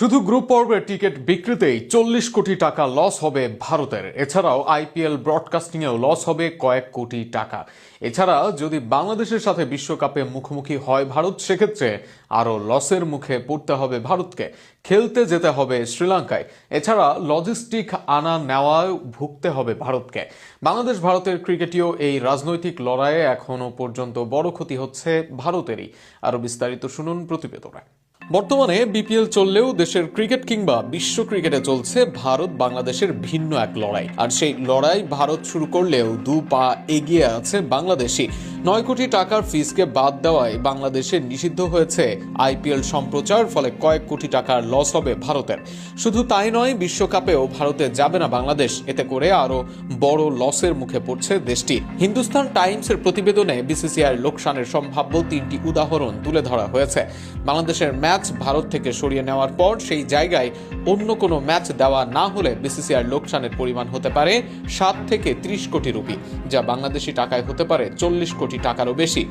শুধু গ্রুপ পর্বের টিকিট বিক্রিতেই 40 কোটি টাকা লস হবে ভারতের। এছাড়াও আইপিএল ব্রডকাস্টিংয়েও লস হবে কয়েক কোটি টাকা। এছাড়া যদি বাংলাদেশের সাথে বিশ্বকাপে মুখোমুখি হয় ভারত, সেক্ষেত্রে আরও লসের মুখে পড়তে হবে ভারতকে। খেলতে যেতে হবে শ্রীলঙ্কায়। এছাড়া লজিস্টিক আনা নেওয়ায় ভুগতে হবে ভারতকে। বাংলাদেশ ভারতের ক্রিকেটীয় এই রাজনৈতিক লড়াইয়ে এখনও পর্যন্ত বড় ক্ষতি হচ্ছে ভারতেরই। আরও বিস্তারিত শুনুন প্রতিবেদনে। বর্তমানে বিপিএল চললেও দেশের ক্রিকেট কিংবা বিশ্ব ক্রিকেটে চলছে ভারত বাংলাদেশের ভিন্ন এক লড়াই। আর সেই লড়াই ভারত শুরু করলেও দু পা এগিয়ে আছে বাংলাদেশই। 9 কোটি টাকার ফিসকে বাদ দেওয়ায় বাংলাদেশে নিষিদ্ধ হয়েছে আইপিএল সম্প্রচার, ফলে কয়েক কোটি টাকার লস হবে ভারতের। শুধু তাই নয়, বিশ্বকাপেও ভারতে যাবে না বাংলাদেশ। এতে করে আরো বড় লসের মুখে পড়ছে দেশটি। হিন্দুস্তান টাইমসের প্রতিবেদনে বিসিসিআই লোকসানের সম্ভাব্য 3টি উদাহরণ তুলে ধরা হয়েছে। বাংলাদেশের ম্যাচ ভারত থেকে সরিয়ে নেওয়ার পর সেই জায়গায় অন্য কোনো ম্যাচ দেওয়া না হলে বিসিসিআই লোকসানের পরিমাণ হতে পারে 7 থেকে 30 কোটি রুপি, যা বাংলাদেশি টাকায় হতে পারে 40 কোটি টাকারও বেশি।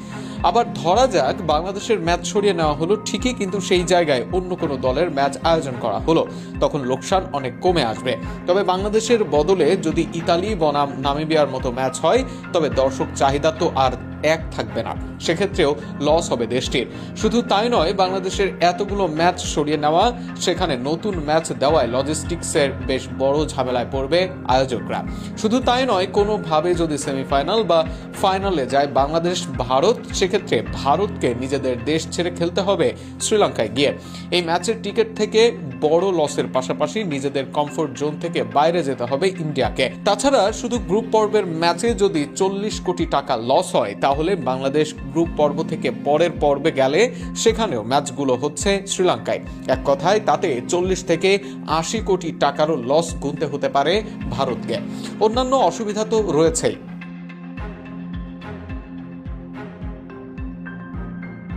আবার ধরা যাক বাংলাদেশের ম্যাচ সরিয়ে নেওয়া হলো ঠিকই, কিন্তু সেই জায়গায় অন্য কোনো দলের ম্যাচ আয়োজন করা হলো, তখন লোকসান অনেক কমে আসবে। তবে বাংলাদেশের বদলে যদি ইতালি বনাম নামিবিয়ার মতো ম্যাচ হয়, তবে দর্শক চাহিদা তো আর এক থাকবে না, সেক্ষেত্রেও লস হবে দেশটির। শুধু তাই নয়, বাংলাদেশের এতগুলো ম্যাচ সরিয়ে নেওয়া, সেখানে নতুন ম্যাচ দেওয়ায় লজিস্টিক্সের বেশ বড় ঝামেলায় পড়বে আয়োজকরা। শুধু তাই নয়, কোনোভাবে যদি সেমিফাইনাল বা ফাইনালে যায় বাংলাদেশ ভারত, সেক্ষেত্রে ভারতকে নিজেদের দেশ ছেড়ে খেলতে হবে শ্রীলঙ্কায় গিয়ে। এই ম্যাচের টিকিট থেকে বড় লসের পাশাপাশি নিজেদের কমফোর্ট জোন থেকে বাইরে যেতে হবে ইন্ডিয়াকে। তাছাড়া শুধু গ্রুপ পর্বের ম্যাচে যদি 40 কোটি টাকা লস হয়, তাহলে বাংলাদেশ গ্রুপ পর্ব থেকে পরের পর্বে গেলে সেখানেও ম্যাচগুলো হচ্ছে শ্রীলঙ্কায়। এক কথায় তাতে 40 থেকে 80 কোটি টাকারও লস গুনতে হতে পারে ভারতকে। অন্যান্য অসুবিধা তো রয়েছেই।